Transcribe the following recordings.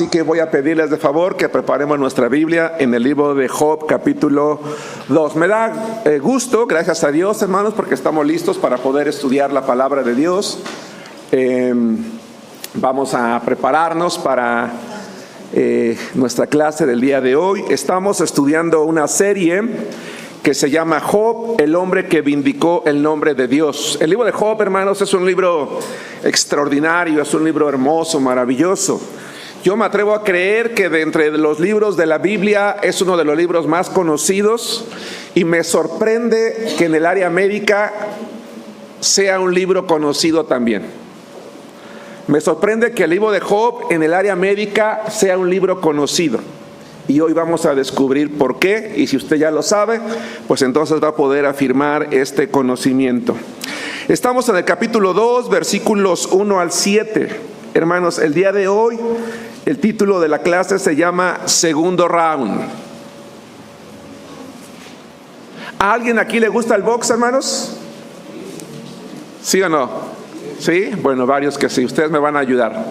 Así que voy a pedirles de favor que preparemos nuestra Biblia en el libro de Job, capítulo 2. Me da gusto, gracias a Dios, hermanos, porque estamos listos para poder estudiar la palabra de Dios. Vamos a prepararnos para nuestra clase del día de hoy. Estamos estudiando una serie que se llama Job, el hombre que vindicó el nombre de Dios. El libro de Job, hermanos, es un libro extraordinario, es un libro hermoso, maravilloso. Yo me atrevo a creer que de entre los libros de la Biblia es uno de los libros más conocidos, y me sorprende que en el área médica sea un libro conocido también. Me sorprende que el libro de Job en el área médica sea un libro conocido. Y hoy vamos a descubrir por qué, y si usted ya lo sabe, pues entonces va a poder afirmar este conocimiento. Estamos en el capítulo 2, versículos 1 al 7. Hermanos, el día de hoy, el título de la clase se llama Segundo Round. ¿A alguien aquí le gusta el box, hermanos? ¿Sí o no? ¿Sí? Bueno, varios que sí. Ustedes me van a ayudar.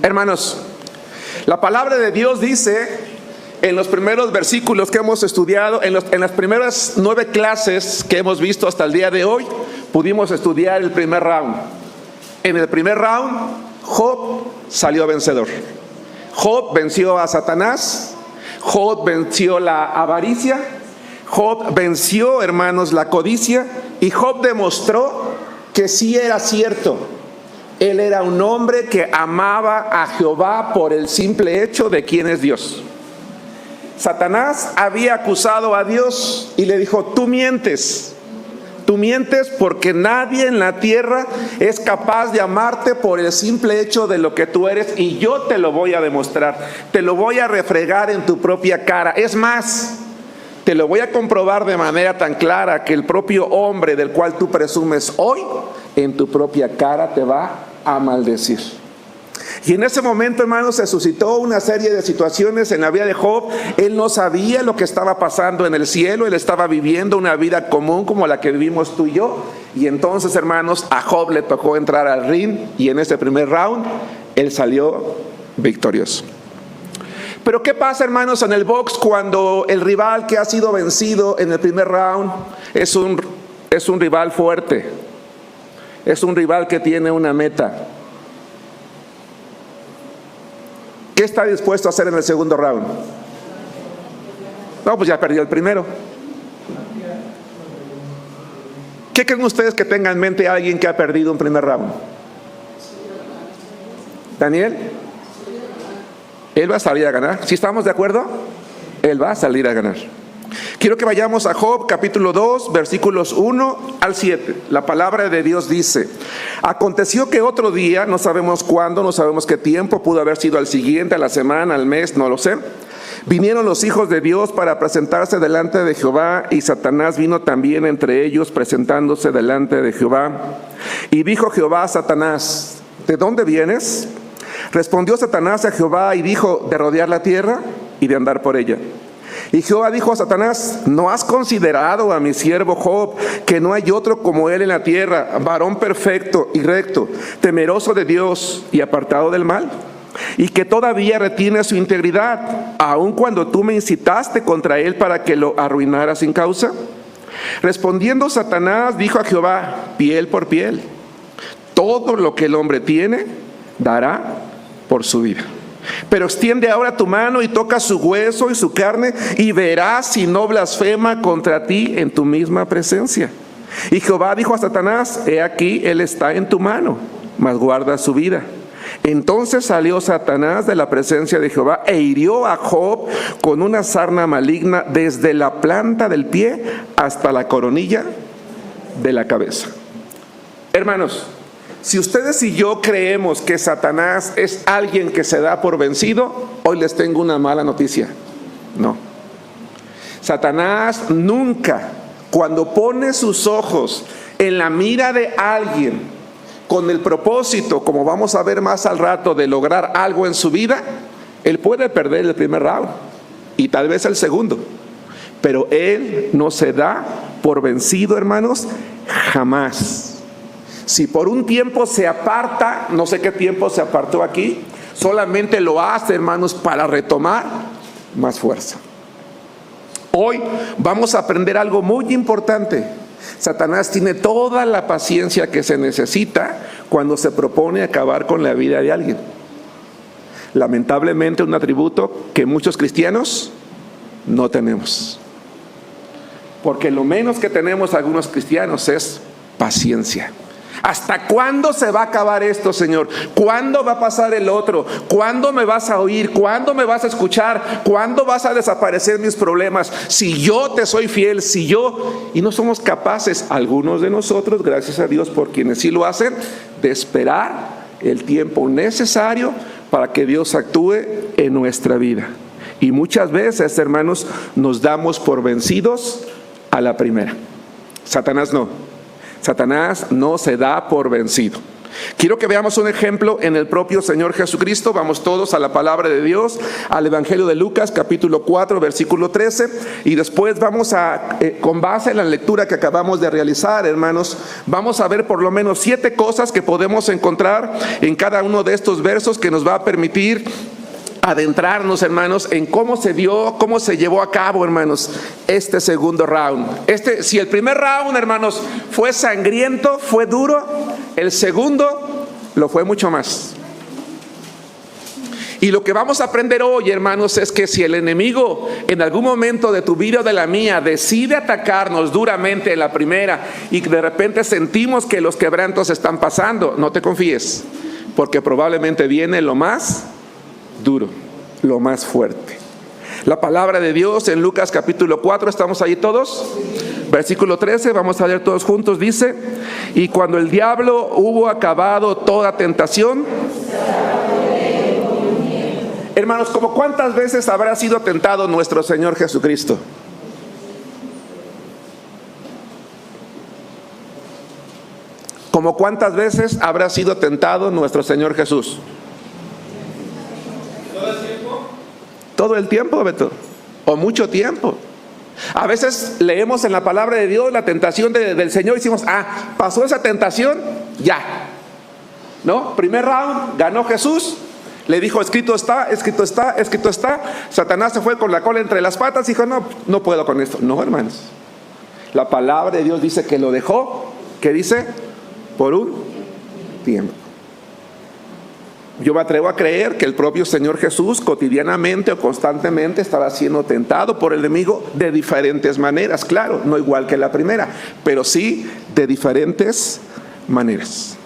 Hermanos, la palabra de Dios dice en los primeros versículos que hemos estudiado, en las primeras 9 clases que hemos visto hasta el día de hoy, pudimos estudiar el primer round. En el primer round, Job salió vencedor. Job venció a Satanás, Job venció la avaricia, Job venció, hermanos, la codicia, y Job demostró que sí era cierto. Él era un hombre que amaba a Jehová por el simple hecho de quién es Dios. Satanás había acusado a Dios y le dijo: tú mientes porque nadie en la tierra es capaz de amarte por el simple hecho de lo que tú eres, y yo te lo voy a demostrar, te lo voy a refregar en tu propia cara. Es más, te lo voy a comprobar de manera tan clara que el propio hombre del cual tú presumes hoy, en tu propia cara te va a maldecir. Y en ese momento, hermanos, se suscitó una serie de situaciones en la vida de Job. Él no sabía lo que estaba pasando en el cielo. Él estaba viviendo una vida común como la que vivimos tú y yo. Y entonces, hermanos, a Job le tocó entrar al ring, y en ese primer round él salió victorioso. Pero ¿qué pasa, hermanos, en el box cuando el rival que ha sido vencido en el primer round es un rival fuerte? Es un rival que tiene una meta. ¿Qué está dispuesto a hacer en el segundo round? No, pues ya perdió el primero. ¿Qué creen ustedes que tenga en mente alguien que ha perdido un primer round? ¿Daniel? Él va a salir a ganar. ¿Sí estamos de acuerdo? Él va a salir a ganar. Quiero que vayamos a Job capítulo 2, versículos 1 al 7. La palabra de Dios dice: aconteció que otro día, no sabemos cuándo, no sabemos qué tiempo, pudo haber sido al siguiente, a la semana, al mes, no lo sé, vinieron los hijos de Dios para presentarse delante de Jehová, y Satanás vino también entre ellos, presentándose delante de Jehová. Y dijo Jehová a Satanás: ¿de dónde vienes? Respondió Satanás a Jehová y dijo: de rodear la tierra y de andar por ella. Y Jehová dijo a Satanás: ¿no has considerado a mi siervo Job, que no hay otro como él en la tierra, varón perfecto y recto, temeroso de Dios y apartado del mal? Y que todavía retiene su integridad, aun cuando tú me incitaste contra él para que lo arruinara sin causa. Respondiendo Satanás dijo a Jehová: piel por piel, todo lo que el hombre tiene dará por su vida. Pero extiende ahora tu mano y toca su hueso y su carne, y verás si no blasfema contra ti en tu misma presencia. Y Jehová dijo a Satanás: he aquí, él está en tu mano, mas guarda su vida. Entonces salió Satanás de la presencia de Jehová e hirió a Job con una sarna maligna desde la planta del pie hasta la coronilla de la cabeza. Hermanos, si ustedes y yo creemos que Satanás es alguien que se da por vencido, hoy les tengo una mala noticia. No. Satanás nunca, cuando pone sus ojos en la mira de alguien con el propósito, como vamos a ver más al rato, de lograr algo en su vida, él puede perder el primer round y tal vez el segundo, pero él no se da por vencido, hermanos, jamás. Si por un tiempo se aparta, no sé qué tiempo se apartó aquí, solamente lo hace, hermanos, para retomar más fuerza. Hoy vamos a aprender algo muy importante. Satanás tiene toda la paciencia que se necesita cuando se propone acabar con la vida de alguien. Lamentablemente, un atributo que muchos cristianos no tenemos. Porque lo menos que tenemos algunos cristianos es paciencia. ¿Hasta cuándo se va a acabar esto, Señor? ¿Cuándo va a pasar el otro? ¿Cuándo me vas a oír? ¿Cuándo me vas a escuchar? ¿Cuándo vas a desaparecer mis problemas? Si yo te soy fiel, y no somos capaces, algunos de nosotros, gracias a Dios por quienes sí lo hacen, de esperar el tiempo necesario para que Dios actúe en nuestra vida. Y muchas veces, hermanos, nos damos por vencidos a la primera. Satanás no se da por vencido. Quiero que veamos un ejemplo en el propio Señor Jesucristo. Vamos todos a la palabra de Dios, al Evangelio de Lucas, capítulo 4, versículo 13. Y después vamos a, con base en la lectura que acabamos de realizar, hermanos, vamos a ver por lo menos 7 cosas que podemos encontrar en cada uno de estos versos que nos va a permitir adentrarnos, hermanos, en cómo se llevó a cabo, hermanos, este segundo round. Si el primer round, hermanos, fue sangriento, fue duro, el segundo lo fue mucho más. Y lo que vamos a aprender hoy, hermanos, es que si el enemigo en algún momento de tu vida o de la mía decide atacarnos duramente en la primera y de repente sentimos que los quebrantos están pasando, no te confíes, porque probablemente viene lo más duro, lo más fuerte. La palabra de Dios en Lucas capítulo 4, ¿estamos ahí todos? Versículo 13, vamos a leer todos juntos, dice: y cuando el diablo hubo acabado toda tentación. Hermanos, ¿como cuántas veces habrá sido tentado nuestro Señor Jesucristo? ¿Como cuántas veces habrá sido tentado nuestro Señor Jesús? Todo el tiempo, Beto, o mucho tiempo. A veces leemos en la palabra de Dios la tentación del Señor y decimos, pasó esa tentación, ya. ¿No? Primer round, ganó Jesús, le dijo, escrito está, escrito está, escrito está. Satanás se fue con la cola entre las patas y dijo, no puedo con esto. No, hermanos. La palabra de Dios dice que lo dejó, ¿qué dice? Por un tiempo. Yo me atrevo a creer que el propio Señor Jesús cotidianamente o constantemente estaba siendo tentado por el enemigo de diferentes maneras, claro, no igual que la primera, pero sí de diferentes maneras.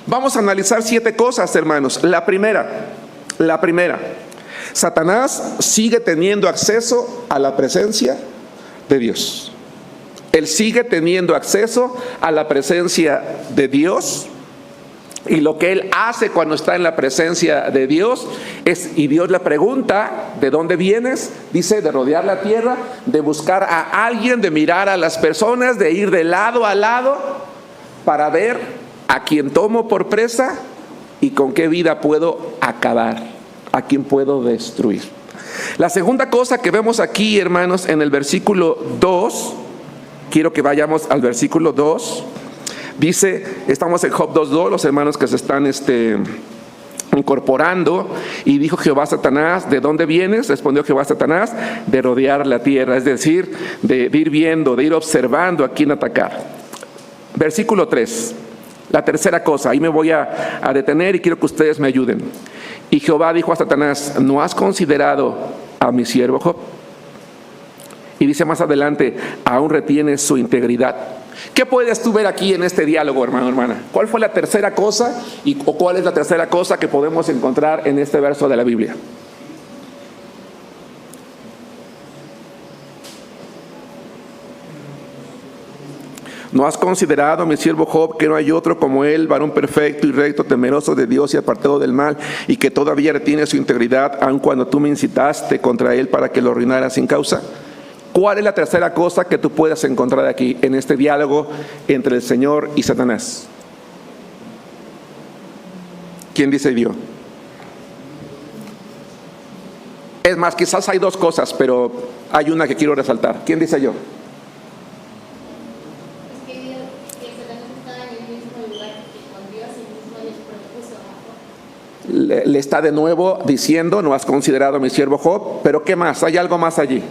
Vamos a analizar 7 cosas, hermanos. La primera, Satanás sigue teniendo acceso a la presencia de Dios. Él sigue teniendo acceso a la presencia de Dios. Y lo que él hace cuando está en la presencia de Dios y Dios le pregunta, ¿de dónde vienes? Dice, de rodear la tierra, de buscar a alguien, de mirar a las personas, de ir de lado a lado para ver a quién tomo por presa y con qué vida puedo acabar, a quién puedo destruir. La segunda cosa que vemos aquí, hermanos, en el versículo 2, quiero que vayamos al versículo 2. Dice, estamos en Job 2:2, los hermanos que se están incorporando, y dijo Jehová a Satanás, ¿de dónde vienes? Respondió Jehová a Satanás, de rodear la tierra, es decir, de ir viendo, de ir observando a quién atacar. Versículo 3, la tercera cosa, ahí me voy a detener y quiero que ustedes me ayuden. Y Jehová dijo a Satanás, ¿no has considerado a mi siervo Job? Y dice más adelante, aún retienes su integridad. ¿Qué puedes tú ver aquí en este diálogo, hermano, hermana? ¿Cuál fue la tercera cosa o cuál es la tercera cosa que podemos encontrar en este verso de la Biblia? ¿No has considerado a mi siervo Job, que no hay otro como él, varón perfecto y recto, temeroso de Dios y apartado del mal, y que todavía retiene su integridad, aun cuando tú me incitaste contra él para que lo arruinara sin causa? ¿Cuál es la tercera cosa que tú puedes encontrar aquí en este diálogo entre el Señor y Satanás? ¿Quién dice yo? Es más, quizás hay 2 cosas, pero hay una que quiero resaltar. ¿Quién dice yo? Es que Satanás está en el mismo le está de nuevo diciendo, no has considerado a mi siervo Job, pero ¿qué más? Hay algo más allí.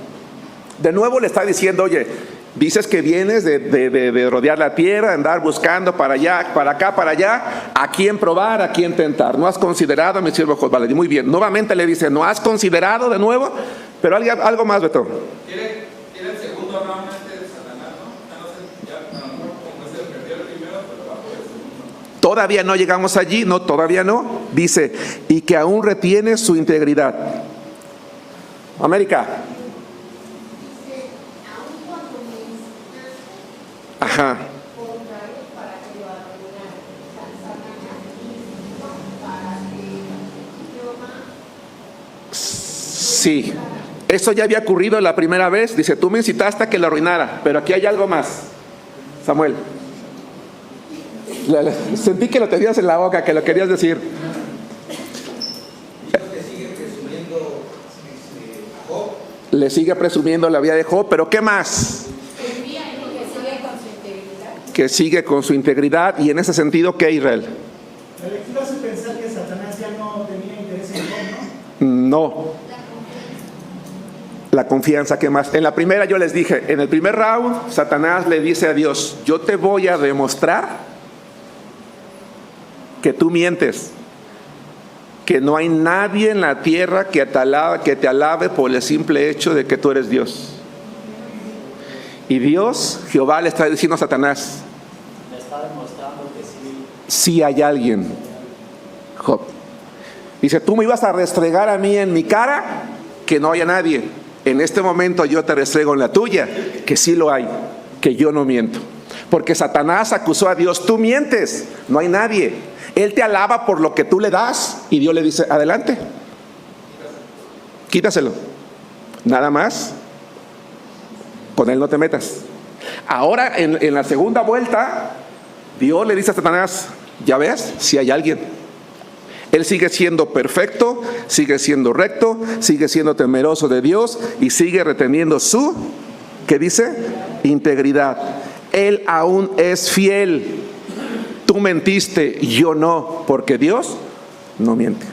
De nuevo le está diciendo, oye, dices que vienes de rodear la tierra, andar buscando para allá, para acá, para allá, a quién probar, a quién tentar. No has considerado a mi siervo Job. Vale, muy bien. Nuevamente le dice, no has considerado de nuevo, pero algo más, Beto. Quiere el segundo round de Satanás, ¿no? Ya, a lo mejor como se perdió el primero, pero va por el segundo. Todavía no llegamos allí, no, todavía no. Dice, y que aún retiene su integridad. América. Ajá. Sí, eso ya había ocurrido la primera vez. Dice, tú me incitaste a que lo arruinara, pero aquí hay algo más. Samuel, sentí que lo tenías en la boca, que lo querías decir. Le sigue presumiendo la vida de Job, pero ¿qué más? Que sigue con su integridad. Y en ese sentido, ¿qué, Israel? La lectura hace pensar que Satanás ya no tenía interés en Job, ¿no? No. La confianza, ¿qué más? En la primera yo les dije, en el primer round, Satanás le dice a Dios, yo te voy a demostrar que tú mientes, que no hay nadie en la tierra que te alabe por el simple hecho de que tú eres Dios. Y Dios, Jehová, le está diciendo a Satanás, me está demostrando que sí hay alguien, Job. Dice, tú me ibas a restregar a mí en mi cara que no haya nadie. En este momento yo te restrego en la tuya que sí lo hay, que yo no miento. Porque Satanás acusó a Dios, tú mientes, no hay nadie. Él te alaba por lo que tú le das. Y Dios le dice, adelante, quítaselo. Nada más, con él no te metas. Ahora en la segunda vuelta, Dios le dice a Satanás, ya ves, si hay alguien. Él sigue siendo perfecto, sigue siendo recto, sigue siendo temeroso de Dios y sigue reteniendo su, ¿qué dice? Integridad. Él aún es fiel. Tú mentiste, yo no, porque Dios no miente.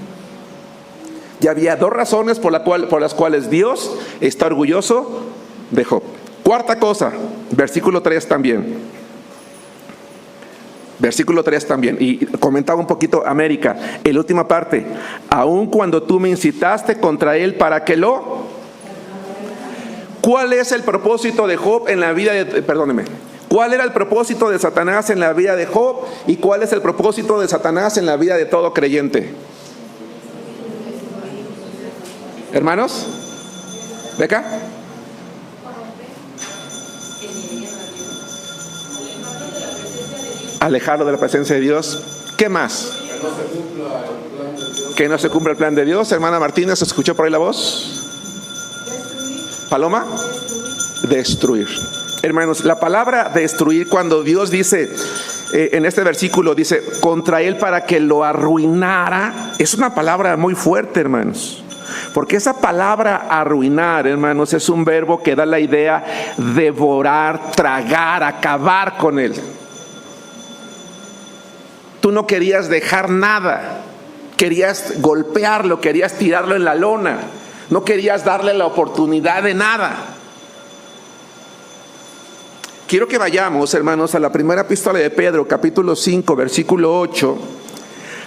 Ya había dos razones por las cuales Dios está orgulloso de Job. Cuarta cosa, versículo 3 también. Versículo 3 también, y comentaba un poquito América, en la última parte, aun cuando tú me incitaste contra él para que lo... ¿Cuál es el propósito de Job en la vida de... Perdóneme, ¿cuál era el propósito de Satanás en la vida de Job? ¿Y cuál es el propósito de Satanás en la vida de todo creyente? Hermanos, ¿de acá? Alejarlo de la presencia de Dios. ¿Qué más? Que no se cumpla el plan de Dios. Hermana Martínez, ¿se escuchó por ahí la voz? Paloma. Destruir. Hermanos, la palabra destruir, cuando Dios dice en este versículo, dice contra él para que lo arruinara, es una palabra muy fuerte, hermanos. Porque esa palabra arruinar, hermanos, es un verbo que da la idea devorar, tragar, acabar con él. Tú no querías dejar nada, querías golpearlo, querías tirarlo en la lona, no querías darle la oportunidad de nada. Quiero que vayamos, hermanos, a la primera epístola de Pedro, capítulo 5, versículo 8,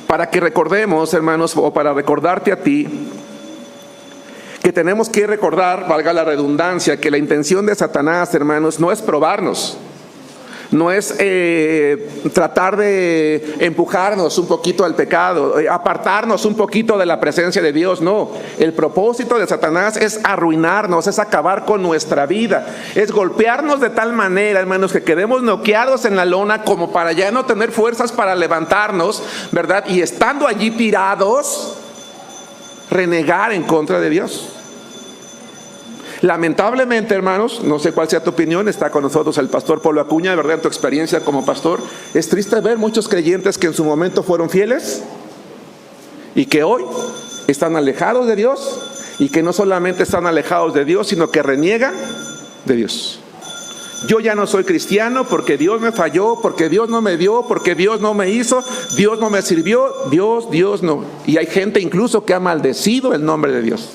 para que recordemos, hermanos, o para recordarte a ti, que tenemos que recordar, valga la redundancia, que la intención de Satanás, hermanos, no es probarnos. No es tratar de empujarnos un poquito al pecado, apartarnos un poquito de la presencia de Dios. No, el propósito de Satanás es arruinarnos, es acabar con nuestra vida, es golpearnos de tal manera, hermanos, que quedemos noqueados en la lona como para ya no tener fuerzas para levantarnos, ¿verdad? Y estando allí tirados, renegar en contra de Dios. Lamentablemente, hermanos, no sé cuál sea tu opinión, está con nosotros el pastor Polo Acuña, de verdad, en tu experiencia como pastor, es triste ver muchos creyentes que en su momento fueron fieles y que hoy están alejados de Dios, y que no solamente están alejados de Dios, sino que reniegan de Dios. yo ya no soy cristiano porque Dios me falló, porque Dios no me dio, porque Dios no me hizo, Dios no me sirvió, Dios no. Y hay gente incluso que ha maldecido el nombre de Dios.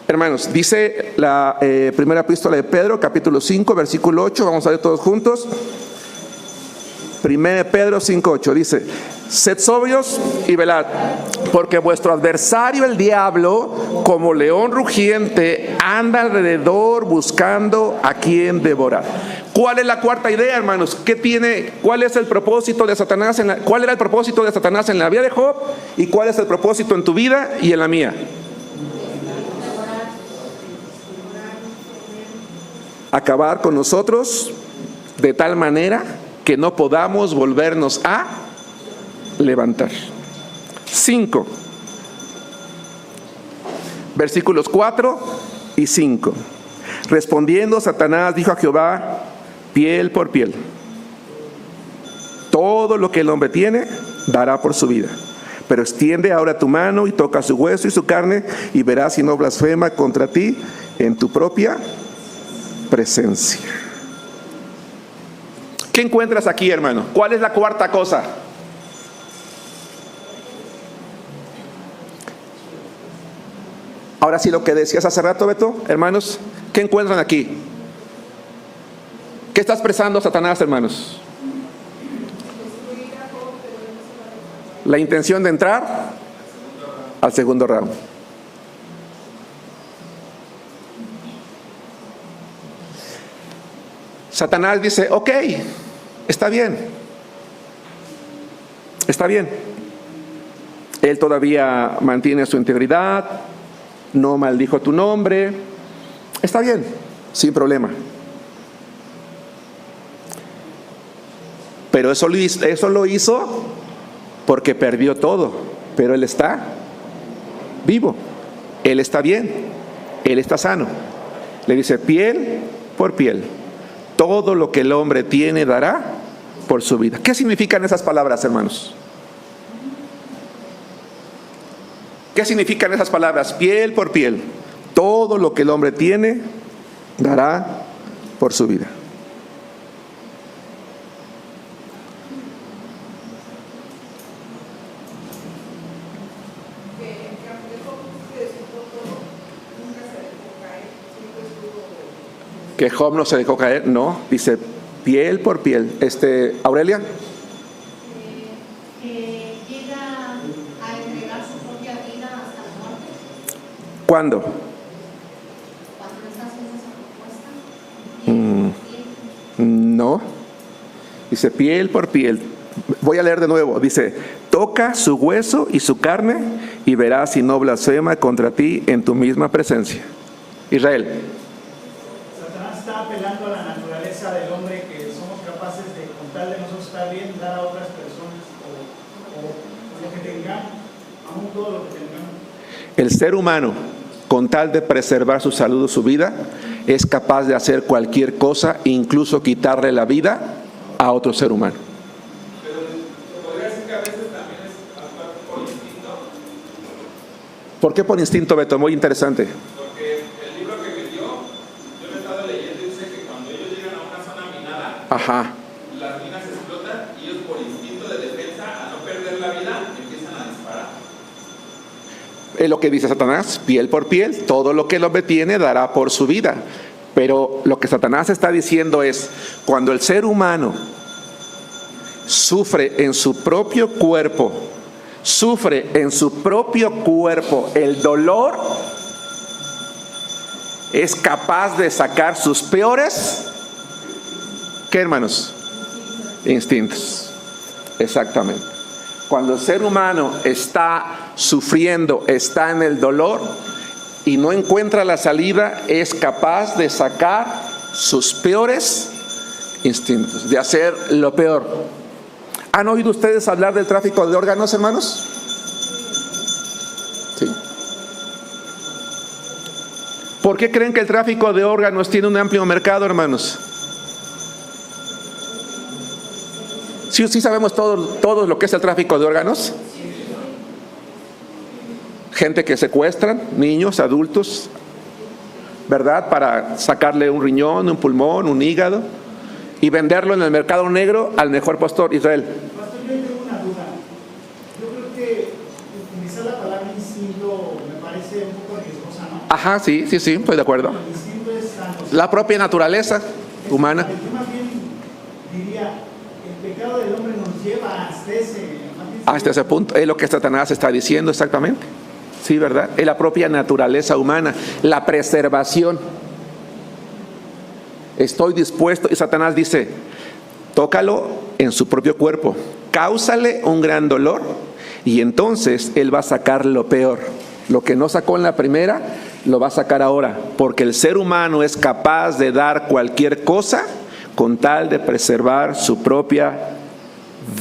Hermanos, dice la primera epístola de Pedro, capítulo 5, versículo 8, vamos a ver todos juntos. 1 Pedro 5:8 dice: sed sobrios y velad, porque vuestro adversario el diablo, como león rugiente, anda alrededor buscando a quien devorar. ¿Cuál es la cuarta idea, hermanos? ¿Cuál es el propósito de Satanás? ¿Cuál era el propósito de Satanás en la vida de Job? ¿Y cuál es el propósito en tu vida y en la mía? Acabar con nosotros de tal manera que no podamos volvernos a levantar. 5. Versículos 4 y 5. Respondiendo, Satanás dijo a Jehová: piel por piel. Todo lo que el hombre tiene dará por su vida. Pero extiende ahora tu mano y toca su hueso y su carne, y verás si no blasfema contra ti en tu propia presencia. ¿Qué encuentras aquí, hermano? ¿Cuál es la cuarta cosa? Ahora sí, lo que decías hace rato, Beto, hermanos, ¿qué encuentran aquí? ¿Qué está expresando Satanás, hermanos? La intención de entrar al segundo round. Satanás dice: ok, está bien. Está bien. Él todavía mantiene su integridad, no maldijo tu nombre. Está bien, sin problema. Pero eso lo hizo porque perdió todo. Pero él está vivo. Él está bien. Él está sano. Le dice: piel por piel. Todo lo que el hombre tiene dará por su vida. ¿Qué significan esas palabras, hermanos? ¿Qué significan esas palabras? Piel por piel. Todo lo que el hombre tiene dará por su vida. Que Job no se dejó caer, no, dice piel por piel. Aurelia. Que llega a entregar su propia vida hasta la muerte. ¿Cuándo? Cuando le estás haciendo esa propuesta. No. Dice piel por piel. Voy a leer de nuevo. Dice: toca su hueso y su carne, y verás si no blasfema contra ti en tu misma presencia. Israel. Está apelando a la naturaleza del hombre, que somos capaces de, con tal de nosotros estar bien, dar a otras personas o lo que tengamos, aún todo lo que tengamos. El ser humano, con tal de preservar su salud o su vida, es capaz de hacer cualquier cosa, incluso quitarle la vida a otro ser humano. Pero se podría decir que a veces también es actuar por instinto. ¿Por qué por instinto, Beto? Muy interesante. Porque el libro que me dio, yo lo he estado leyendo y dice que cuando ellos llegan a una zona minada, Ajá. las minas explotan y ellos por instinto de defensa, a no perder la vida, empiezan a disparar. Es lo que dice Satanás, piel por piel, todo lo que el hombre tiene dará por su vida. Pero lo que Satanás está diciendo es: cuando el ser humano sufre en su propio cuerpo, el dolor, es capaz de sacar sus peores, ¿qué, hermanos? Instintos. Exactamente. Cuando el ser humano está sufriendo, está en el dolor y no encuentra la salida, es capaz de sacar sus peores instintos, de hacer lo peor. ¿Han oído ustedes hablar del tráfico de órganos, hermanos? Sí. ¿Por qué creen que el tráfico de órganos tiene un amplio mercado, hermanos? ¿Sí sabemos todo lo que es el tráfico de órganos? Gente que secuestran, niños, adultos, ¿verdad? Para sacarle un riñón, un pulmón, un hígado y venderlo en el mercado negro al mejor postor. Israel. Pastor, yo tengo una duda. Yo creo que utilizar la palabra instinto me parece un poco riesgosa, ¿no? Ajá, sí, estoy de acuerdo. El instinto es sano. La propia naturaleza humana. Yo más bien diría, el pecado del hombre nos lleva Hasta ese punto, es lo que Satanás está diciendo exactamente. Sí, ¿verdad? Es la propia naturaleza humana, la preservación. Estoy dispuesto, y Satanás dice, tócalo en su propio cuerpo, cáusale un gran dolor, y entonces él va a sacar lo peor. Lo que no sacó en la primera, lo va a sacar ahora, porque el ser humano es capaz de dar cualquier cosa con tal de preservar su propia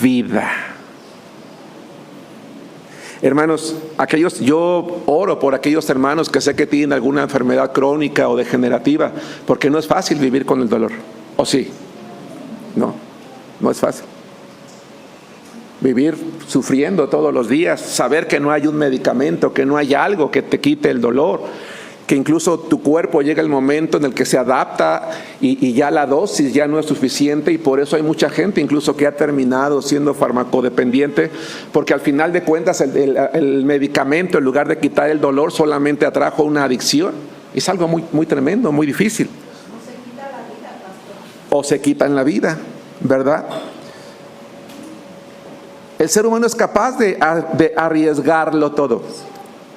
vida. Hermanos, yo oro por aquellos hermanos que sé que tienen alguna enfermedad crónica o degenerativa, porque no es fácil vivir con el dolor. ¿O sí? No es fácil. Vivir sufriendo todos los días, saber que no hay un medicamento, que no hay algo que te quite el dolor, que incluso tu cuerpo llega el momento en el que se adapta y ya la dosis ya no es suficiente, y por eso hay mucha gente incluso que ha terminado siendo farmacodependiente, porque al final de cuentas el medicamento, en lugar de quitar el dolor, solamente atrajo una adicción. Es algo muy, muy tremendo, muy difícil. No se quita la vida, pastor. O se quita en la vida, ¿verdad? El ser humano es capaz de arriesgarlo todo.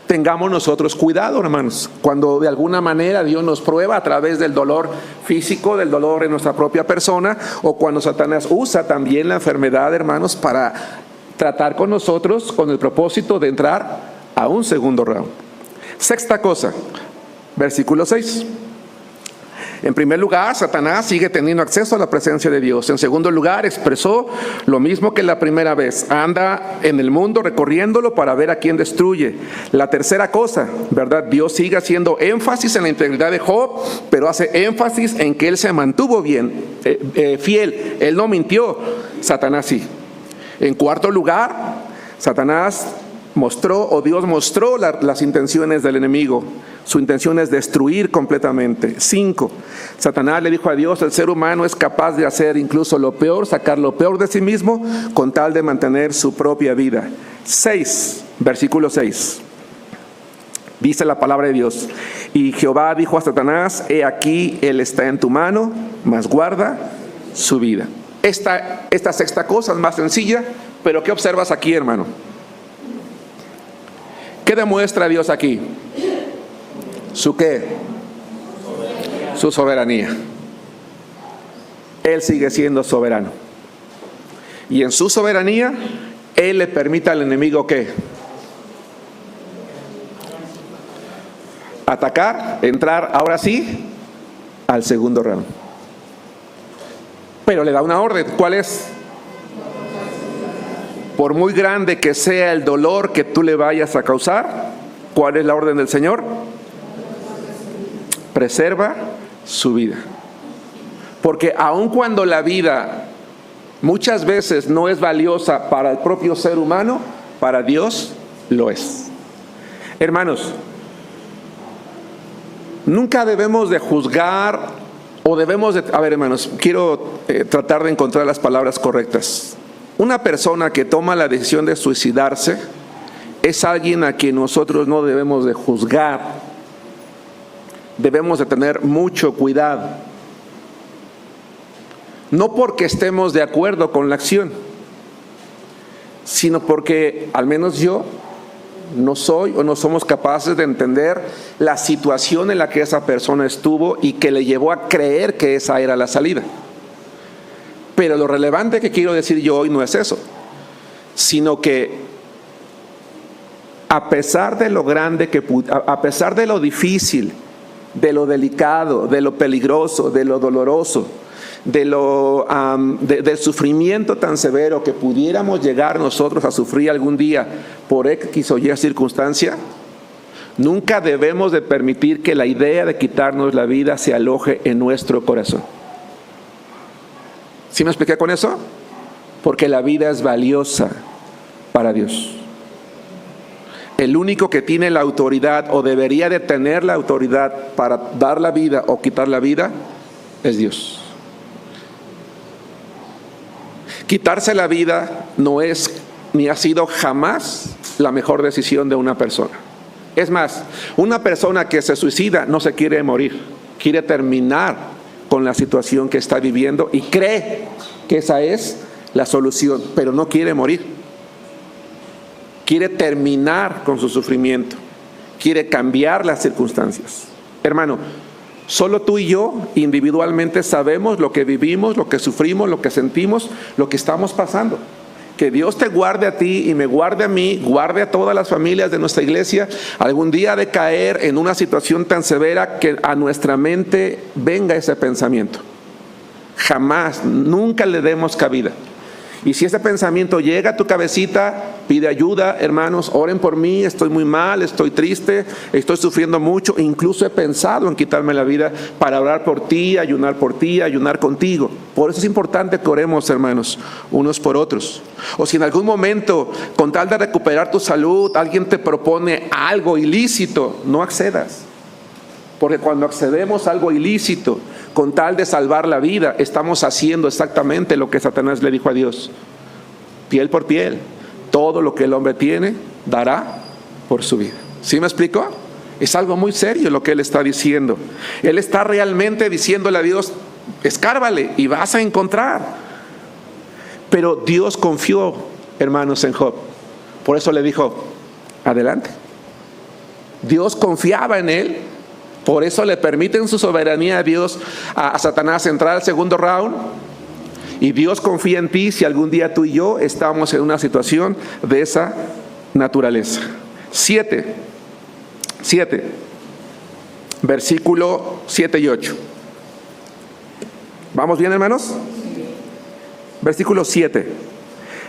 Tengamos nosotros cuidado, hermanos, cuando de alguna manera Dios nos prueba a través del dolor físico, del dolor en nuestra propia persona, o cuando Satanás usa también la enfermedad, hermanos, para tratar con nosotros con el propósito de entrar a un segundo round. Sexta cosa, versículo 6. En primer lugar, Satanás sigue teniendo acceso a la presencia de Dios. En segundo lugar, expresó lo mismo que la primera vez. Anda en el mundo recorriéndolo para ver a quién destruye. La tercera cosa, ¿verdad? Dios sigue haciendo énfasis en la integridad de Job, pero hace énfasis en que él se mantuvo fiel. Él no mintió, Satanás sí. En cuarto lugar, Dios mostró las intenciones del enemigo. Su intención es destruir completamente. 5. Satanás le dijo a Dios, el ser humano es capaz de hacer incluso lo peor, sacar lo peor de sí mismo, con tal de mantener su propia vida. 6, versículo 6. Dice la palabra de Dios, y Jehová dijo a Satanás, he aquí, él está en tu mano, mas guarda su vida. Esta sexta cosa es más sencilla, pero ¿qué observas aquí, hermano? ¿Qué demuestra Dios aquí? ¿Su qué? Su soberanía. Él sigue siendo soberano. Y en su soberanía, Él le permite al enemigo ¿qué? Atacar, entrar, ahora sí, al segundo round. Pero le da una orden. ¿Cuál es? Por muy grande que sea el dolor que tú le vayas a causar, ¿cuál es la orden del Señor? Preserva su vida. Porque aun cuando la vida muchas veces no es valiosa para el propio ser humano, para Dios lo es. Hermanos, nunca debemos de juzgar o debemos de... A ver, hermanos, quiero tratar de encontrar las palabras correctas. Una persona que toma la decisión de suicidarse es alguien a quien nosotros no debemos de juzgar. Debemos de tener mucho cuidado. No porque estemos de acuerdo con la acción, sino porque al menos yo no soy o no somos capaces de entender la situación en la que esa persona estuvo y que le llevó a creer que esa era la salida. Pero lo relevante que quiero decir yo hoy no es eso, sino que a pesar de lo grande a pesar de lo difícil, de lo delicado, de lo peligroso, de lo doloroso, del sufrimiento tan severo que pudiéramos llegar nosotros a sufrir algún día por X o Y circunstancia, nunca debemos de permitir que la idea de quitarnos la vida se aloje en nuestro corazón. ¿Sí me expliqué con eso? Porque la vida es valiosa para Dios. el único que tiene la autoridad o debería de tener la autoridad para dar la vida o quitar la vida es Dios. Quitarse la vida no es ni ha sido jamás la mejor decisión de una persona. Es más, una persona que se suicida no se quiere morir, quiere terminar con la situación que está viviendo y cree que esa es la solución, pero no quiere morir. Quiere terminar con su sufrimiento, quiere cambiar las circunstancias. Hermano, solo tú y yo individualmente sabemos lo que vivimos, lo que sufrimos, lo que sentimos, lo que estamos pasando. Que Dios te guarde a ti y me guarde a mí, guarde a todas las familias de nuestra iglesia. Algún día de caer en una situación tan severa que a nuestra mente venga ese pensamiento. Jamás, nunca le demos cabida. Y si ese pensamiento llega a tu cabecita, pide ayuda, hermanos, oren por mí, estoy muy mal, estoy triste, estoy sufriendo mucho, incluso he pensado en quitarme la vida para orar por ti, ayunar contigo. Por eso es importante que oremos, hermanos, unos por otros. O si en algún momento, con tal de recuperar tu salud, alguien te propone algo ilícito, no accedas. Porque cuando accedemos a algo ilícito, con tal de salvar la vida, estamos haciendo exactamente lo que Satanás le dijo a Dios. Piel por piel, todo lo que el hombre tiene, dará por su vida. ¿Sí me explico? Es algo muy serio lo que él está diciendo. Él está realmente diciéndole a Dios, escárbale y vas a encontrar. Pero Dios confió, hermanos, en Job. Por eso le dijo, adelante. Dios confiaba en él. Por eso le permite en su soberanía a Dios, a Satanás entrar al segundo round. Y Dios confía en ti si algún día tú y yo estamos en una situación de esa naturaleza. 7, versículo 7 y 8. ¿Vamos bien, hermanos? Versículo 7.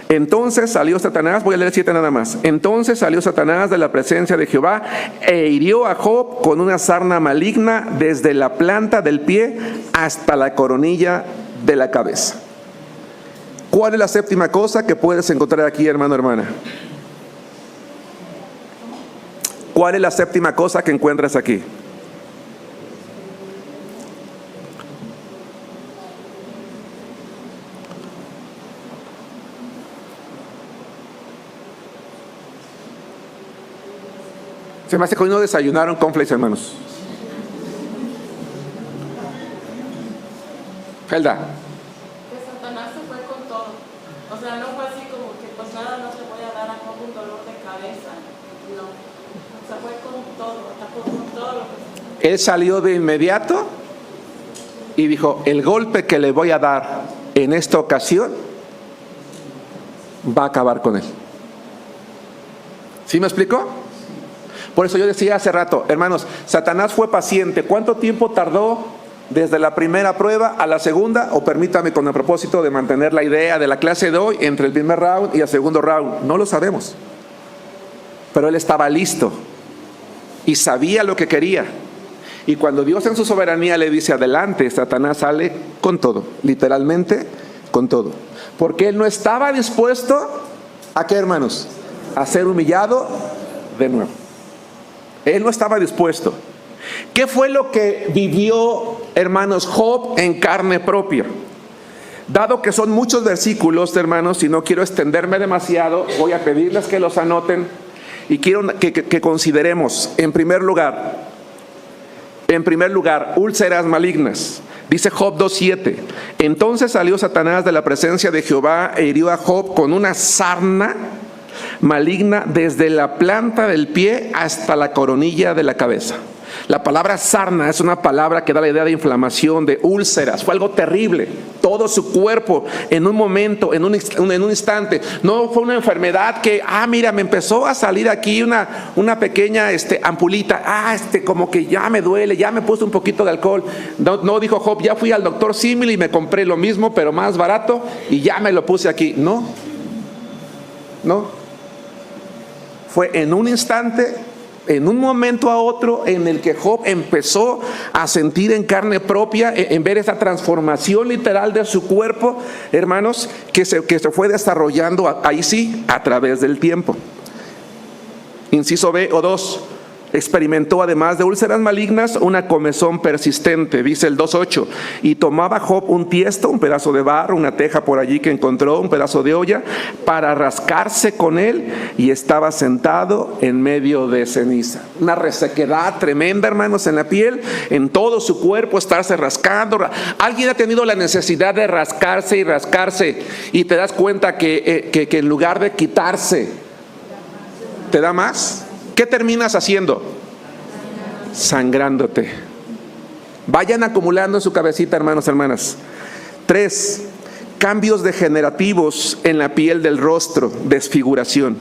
Entonces salió Satanás, voy a leer 7 nada más. Entonces salió Satanás de la presencia de Jehová e hirió a Job con una sarna maligna desde la planta del pie hasta la coronilla de la cabeza. ¿Cuál es la séptima cosa que puedes encontrar aquí, hermano, hermana? ¿Cuál es la séptima cosa que encuentras aquí? Se me hace que hoy no desayunaron cornflakes, hermanos. Felda. Que Satanás se fue con todo. O sea, no fue así como que pues nada, no te voy a dar a Job un dolor de cabeza. No. Se fue con todo, atacó con todo lo que... Él salió de inmediato y dijo, el golpe que le voy a dar en esta ocasión va a acabar con él. ¿Sí me explicó? Por eso yo decía hace rato, hermanos, Satanás fue paciente. ¿Cuánto tiempo tardó desde la primera prueba a la segunda? O permítame, con el propósito de mantener la idea de la clase de hoy, entre el primer round y el segundo round. No lo sabemos. Pero él estaba listo y sabía lo que quería. Y cuando Dios en su soberanía le dice adelante, Satanás sale con todo, literalmente con todo. Porque él no estaba dispuesto ¿a qué, hermanos? A ser humillado de nuevo. Él no estaba dispuesto. ¿Qué fue lo que vivió, hermanos, Job en carne propia? Dado que son muchos versículos, hermanos, y no quiero extenderme demasiado, voy a pedirles que los anoten y quiero que consideremos, en primer lugar, úlceras malignas. Dice Job 2:7. Entonces salió Satanás de la presencia de Jehová e hirió a Job con una sarna maligna desde la planta del pie hasta la coronilla de la cabeza. La palabra sarna es una palabra que da la idea de inflamación, de úlceras. Fue algo terrible. Todo su cuerpo en un momento, en un instante. No fue una enfermedad que, mira, me empezó a salir aquí una pequeña ampulita. Como que ya me duele, ya me puse un poquito de alcohol. No dijo Job, ya fui al doctor símil y me compré lo mismo, pero más barato, y ya me lo puse aquí. No. Fue en un instante, en un momento a otro, en el que Job empezó a sentir en carne propia, en ver esa transformación literal de su cuerpo, hermanos, que se fue desarrollando ahí sí, a través del tiempo. Inciso B o 2. Experimentó, además de úlceras malignas, una comezón persistente, dice el 2.8. Y tomaba Job un tiesto, un pedazo de barro, una teja por allí que encontró, un pedazo de olla, para rascarse con él, y estaba sentado en medio de ceniza. Una resequedad tremenda, hermanos, en la piel, en todo su cuerpo, estarse rascando. Alguien ha tenido la necesidad de rascarse y rascarse, y te das cuenta que en lugar de quitarse, te da más. ¿Qué terminas haciendo? Sangrándote. Vayan acumulando en su cabecita, hermanos, hermanas. 3. Cambios degenerativos en la piel del rostro, desfiguración.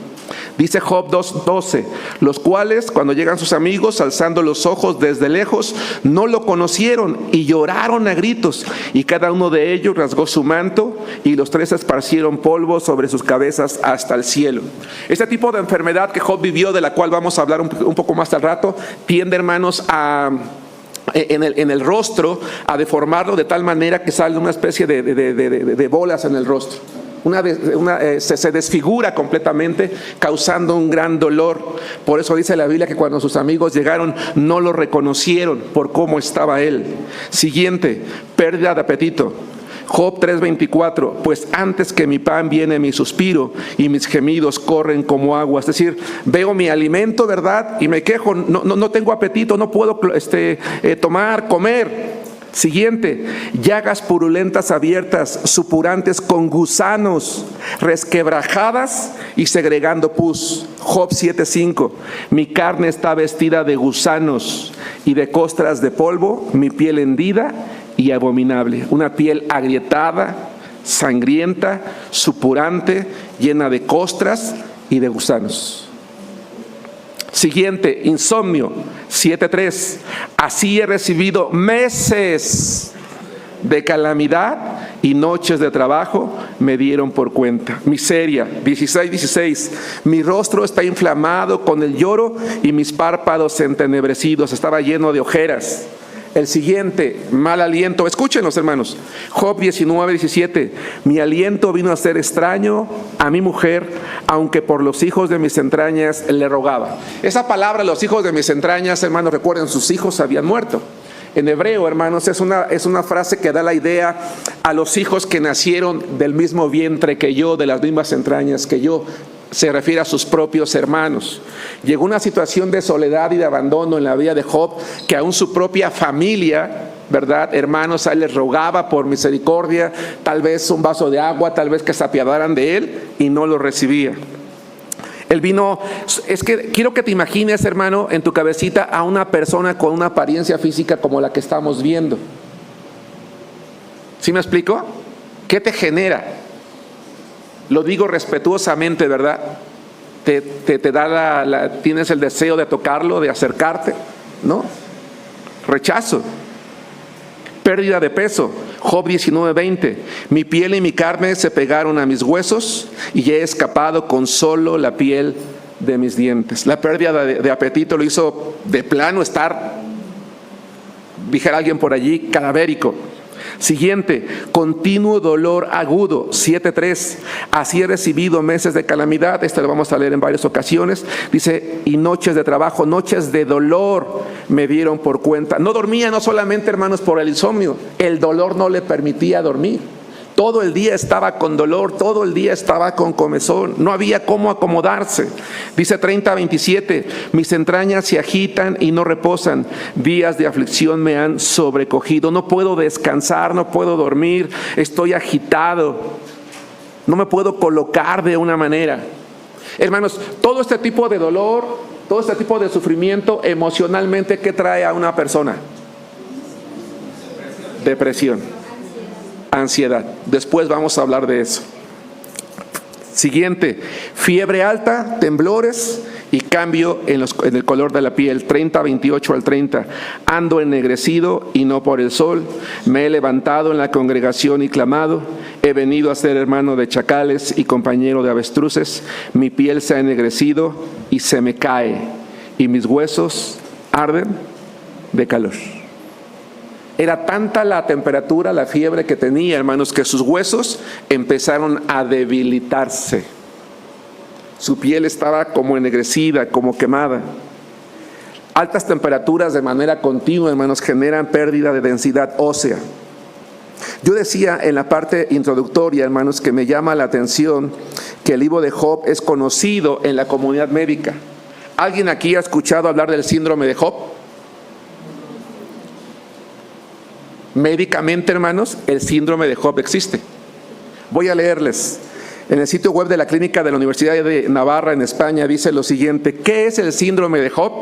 Dice Job 2:12, los cuales, cuando llegan sus amigos, alzando los ojos desde lejos, no lo conocieron y lloraron a gritos, y cada uno de ellos rasgó su manto, y los 3 esparcieron polvo sobre sus cabezas hasta el cielo. Este tipo de enfermedad que Job vivió, de la cual vamos a hablar un poco más al rato, tiende, hermanos, en el rostro a deformarlo de tal manera que sale una especie de bolas en el rostro. Se desfigura completamente, causando un gran dolor. Por eso dice la Biblia que cuando sus amigos llegaron no lo reconocieron por cómo estaba él. Siguiente, pérdida de apetito. Job 3:24, pues antes que mi pan viene mi suspiro, y mis gemidos corren como agua. Es decir, veo mi alimento, ¿verdad? Y me quejo, no tengo apetito, no puedo comer. Siguiente, llagas purulentas abiertas, supurantes con gusanos, resquebrajadas y segregando pus. Job 7:5, mi carne está vestida de gusanos y de costras de polvo, mi piel hendida y abominable. Una piel agrietada, sangrienta, supurante, llena de costras y de gusanos. Siguiente, insomnio, 7:3. Así he recibido meses de calamidad y noches de trabajo me dieron por cuenta. Miseria, 16:16. Mi rostro está inflamado con el lloro y mis párpados entenebrecidos. Estaba lleno de ojeras. El siguiente, mal aliento. Escúchenlos, hermanos. Job 19:17. Mi aliento vino a ser extraño a mi mujer, aunque por los hijos de mis entrañas le rogaba. Esa palabra, los hijos de mis entrañas, hermanos, recuerden, sus hijos habían muerto. En hebreo, hermanos, es una frase que da la idea a los hijos que nacieron del mismo vientre que yo, de las mismas entrañas que yo. Se refiere a sus propios hermanos. Llegó una situación de soledad y de abandono en la vida de Job, que aún su propia familia, ¿verdad? Hermanos, a él les rogaba por misericordia, tal vez un vaso de agua, tal vez que se apiadaran de él, y no lo recibía. Él vino, es que quiero que te imagines, hermano, en tu cabecita a una persona con una apariencia física como la que estamos viendo. ¿Sí me explico? ¿Qué te genera? Lo digo respetuosamente, ¿verdad? Te da tienes el deseo de tocarlo, de acercarte, ¿no? Rechazo. Pérdida de peso. Job 19:20. Mi piel y mi carne se pegaron a mis huesos y he escapado con solo la piel de mis dientes. La pérdida de apetito lo hizo de plano estar, dijera alguien por allí, cadavérico. Siguiente, continuo dolor agudo, 7:3. Así he recibido meses de calamidad. Esto lo vamos a leer en varias ocasiones. Dice, y noches de trabajo, noches de dolor me dieron por cuenta. No dormía, no solamente, hermanos, por el insomnio. El dolor no le permitía dormir. Todo el día estaba con dolor, todo el día estaba con comezón, no había cómo acomodarse. Dice 30:27, mis entrañas se agitan y no reposan, días de aflicción me han sobrecogido, no puedo descansar, no puedo dormir, estoy agitado, no me puedo colocar de una manera. Hermanos, todo este tipo de dolor, todo este tipo de sufrimiento emocionalmente, ¿qué trae a una persona? Depresión. Ansiedad. Después vamos a hablar de eso. Siguiente, fiebre alta, temblores y cambio en el color de la piel. 30:28 al 30. Ando ennegrecido y no por el sol. Me he levantado en la congregación y clamado. He venido a ser hermano de chacales y compañero de avestruces. Mi piel se ha ennegrecido y se me cae, y mis huesos arden de calor. Era tanta la temperatura, la fiebre que tenía, hermanos, que sus huesos empezaron a debilitarse. Su piel estaba como ennegrecida, como quemada. Altas temperaturas de manera continua, hermanos, generan pérdida de densidad ósea. Yo decía en la parte introductoria, hermanos, que me llama la atención que el libro de Job es conocido en la comunidad médica. ¿Alguien aquí ha escuchado hablar del síndrome de Job? Médicamente, hermanos, el síndrome de Job existe. Voy a leerles. En el sitio web de la Clínica de la Universidad de Navarra en España dice lo siguiente: ¿qué es el síndrome de Job?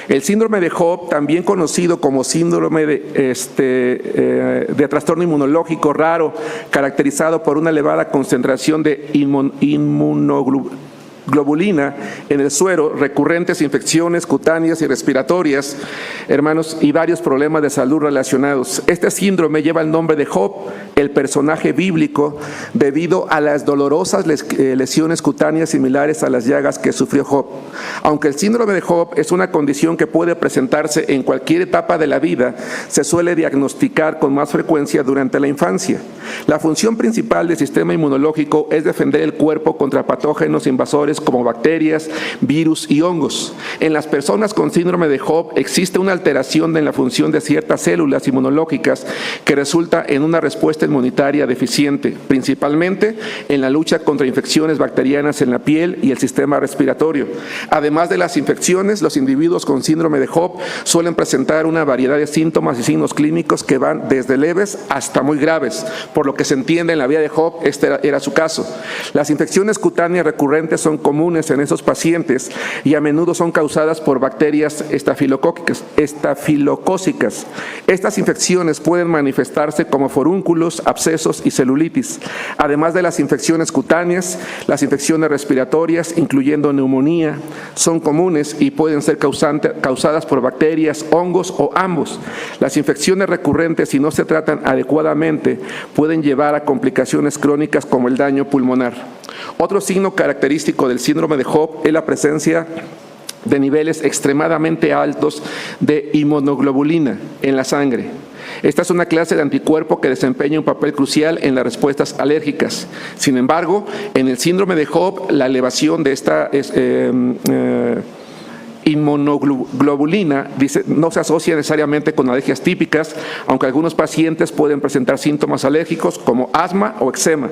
El síndrome de Job, también conocido como síndrome de trastorno inmunológico raro, caracterizado por una elevada concentración de inmunoglobulina en el suero, recurrentes infecciones cutáneas y respiratorias, hermanos, y varios problemas de salud relacionados. Este síndrome lleva el nombre de Job, el personaje bíblico, debido a las dolorosas lesiones cutáneas similares a las llagas que sufrió Job. Aunque el síndrome de Job es una condición que puede presentarse en cualquier etapa de la vida, se suele diagnosticar con más frecuencia durante la infancia. La función principal del sistema inmunológico es defender el cuerpo contra patógenos invasores como bacterias, virus y hongos. En las personas con síndrome de Job existe una alteración en la función de ciertas células inmunológicas que resulta en una respuesta inmunitaria deficiente, principalmente en la lucha contra infecciones bacterianas en la piel y el sistema respiratorio. Además de las infecciones, los individuos con síndrome de Job suelen presentar una variedad de síntomas y signos clínicos que van desde leves hasta muy graves, por lo que se entiende en la vida de Job, este era su caso. Las infecciones cutáneas recurrentes son comunes en esos pacientes y a menudo son causadas por bacterias estafilocócicas. Estas infecciones pueden manifestarse como forúnculos, abscesos y celulitis. Además de las infecciones cutáneas, las infecciones respiratorias, incluyendo neumonía, son comunes y pueden ser causadas por bacterias, hongos o ambos. Las infecciones recurrentes, si no se tratan adecuadamente, pueden llevar a complicaciones crónicas como el daño pulmonar. Otro signo característico del síndrome de Job es la presencia de niveles extremadamente altos de inmunoglobulina en la sangre. Esta es una clase de anticuerpo que desempeña un papel crucial en las respuestas alérgicas. Sin embargo, en el síndrome de Job, la elevación de esta inmunoglobulina no se asocia necesariamente con alergias típicas, aunque algunos pacientes pueden presentar síntomas alérgicos como asma o eczema.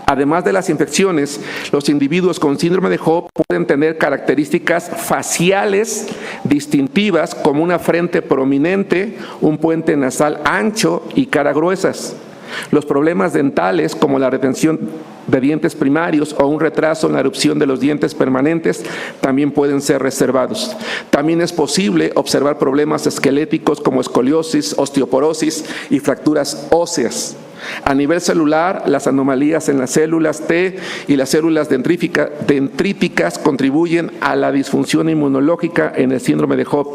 Además de las infecciones, los individuos con síndrome de Job pueden tener características faciales distintivas como una frente prominente, un puente nasal ancho y cara gruesas. Los problemas dentales, como la retención de dientes primarios o un retraso en la erupción de los dientes permanentes, también pueden ser reservados. También es posible observar problemas esqueléticos como escoliosis, osteoporosis y fracturas óseas. A nivel celular, las anomalías en las células T y las células dendríticas contribuyen a la disfunción inmunológica en el síndrome de Job.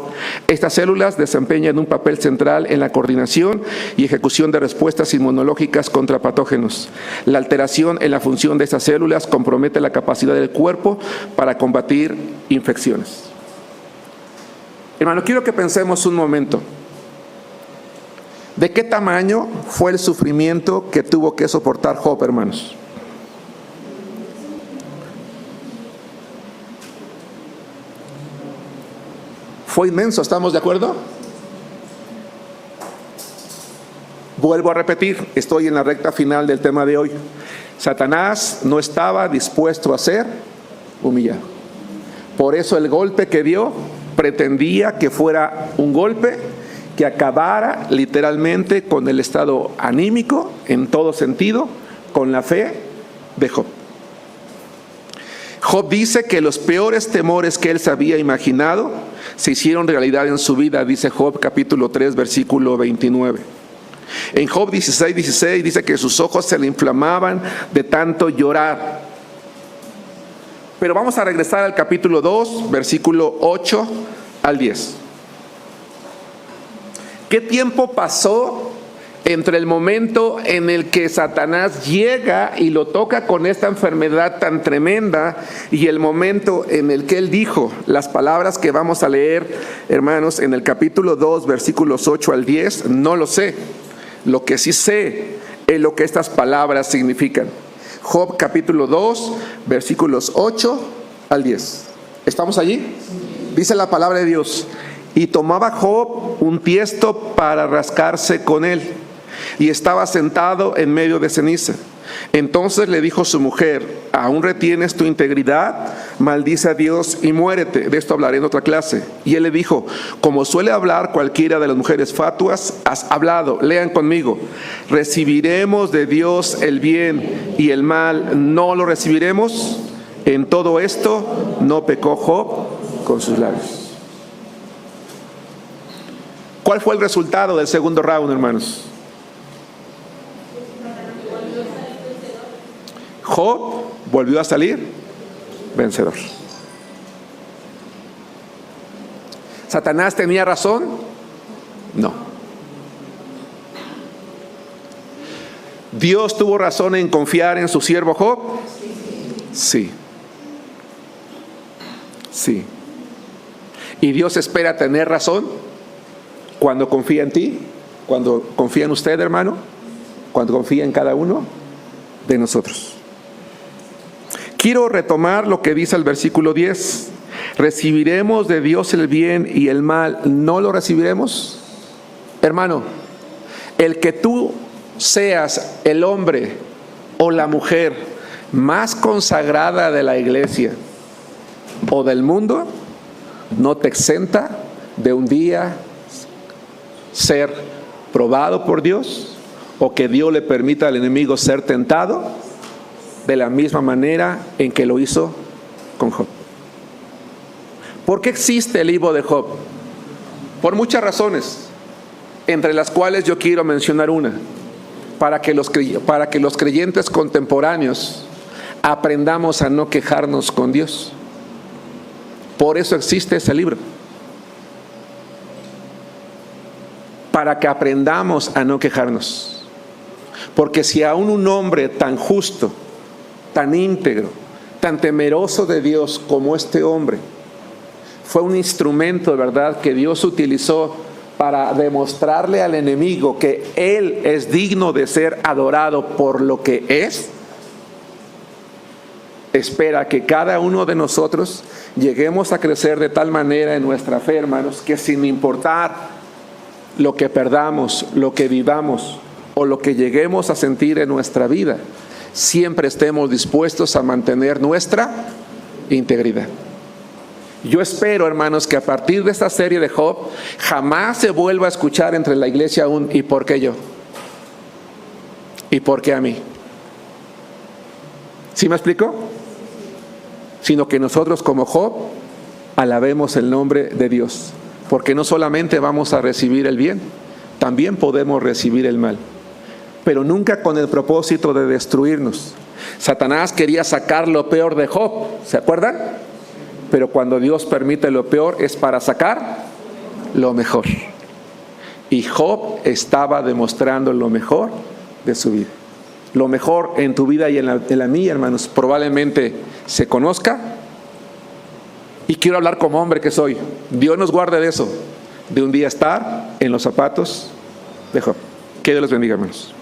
Estas células desempeñan un papel central en la coordinación y ejecución de respuestas inmunológicas contra patógenos. La alteración en la función de estas células compromete la capacidad del cuerpo para combatir infecciones. Hermano, quiero que pensemos un momento. ¿De qué tamaño fue el sufrimiento que tuvo que soportar Job, hermanos? Fue inmenso, ¿estamos de acuerdo? Vuelvo a repetir, estoy en la recta final del tema de hoy. Satanás no estaba dispuesto a ser humillado. Por eso el golpe que dio pretendía que fuera un golpe que acabara literalmente con el estado anímico, en todo sentido, con la fe de Job. Job dice que los peores temores que él se había imaginado se hicieron realidad en su vida, dice Job capítulo 3, versículo 29. En Job 16 dice que sus ojos se le inflamaban de tanto llorar. Pero vamos a regresar al capítulo 2, versículo 8 al 10. ¿Qué tiempo pasó entre el momento en el que Satanás llega y lo toca con esta enfermedad tan tremenda y el momento en el que él dijo las palabras que vamos a leer, hermanos, en el capítulo 2, versículos 8 al 10? No lo sé. Lo que sí sé es lo que estas palabras significan. Job capítulo 2, versículos 8 al 10. ¿Estamos allí? Dice la palabra de Dios: y tomaba Job un tiesto para rascarse con él, y estaba sentado en medio de ceniza. Entonces le dijo su mujer: ¿aún retienes tu integridad? Maldice a Dios y muérete. De esto hablaré en otra clase. Y él le dijo: como suele hablar cualquiera de las mujeres fatuas, has hablado. Lean conmigo: ¿recibiremos de Dios el bien y el mal no lo recibiremos? En todo esto no pecó Job con sus labios. ¿Cuál fue el resultado del segundo round, hermanos? Job volvió a salir vencedor. ¿Satanás tenía razón? No. ¿Dios tuvo razón en confiar en su siervo Job? Sí. Sí. ¿Y Dios espera tener razón cuando confía en ti? Cuando confía en usted, hermano, cuando confía en cada uno de nosotros. Quiero retomar lo que dice el versículo 10. ¿Recibiremos de Dios el bien y el mal no lo recibiremos? Hermano, el que tú seas el hombre o la mujer más consagrada de la iglesia o del mundo, no te exenta de un día ser probado por Dios, o que Dios le permita al enemigo ser tentado de la misma manera en que lo hizo con Job. ¿Por qué existe el libro de Job? Por muchas razones, entre las cuales yo quiero mencionar una, para que los creyentes contemporáneos aprendamos a no quejarnos con Dios. Por eso existe ese libro, para que aprendamos a no quejarnos. Porque si aún un hombre tan justo, tan íntegro, tan temeroso de Dios como este hombre, fue un instrumento de verdad que Dios utilizó para demostrarle al enemigo que él es digno de ser adorado por lo que es, espera que cada uno de nosotros lleguemos a crecer de tal manera en nuestra fe, hermanos, que sin importar lo que perdamos, lo que vivamos o lo que lleguemos a sentir en nuestra vida, siempre estemos dispuestos a mantener nuestra integridad. Yo espero, hermanos, que a partir de esta serie de Job jamás se vuelva a escuchar entre la iglesia un ¿y por qué yo? ¿Y por qué a mí? ¿Sí me explico? Sino que nosotros como Job alabemos el nombre de Dios, porque no solamente vamos a recibir el bien, también podemos recibir el mal, pero nunca con el propósito de destruirnos. Satanás quería sacar lo peor de Job, ¿se acuerdan? Pero cuando Dios permite lo peor es para sacar lo mejor. Y Job estaba demostrando lo mejor de su vida. Lo mejor en tu vida y en la mía, hermanos, probablemente se conozca. Y quiero hablar como hombre que soy. Dios nos guarde de eso, de un día estar en los zapatos de Job. Que Dios los bendiga, hermanos.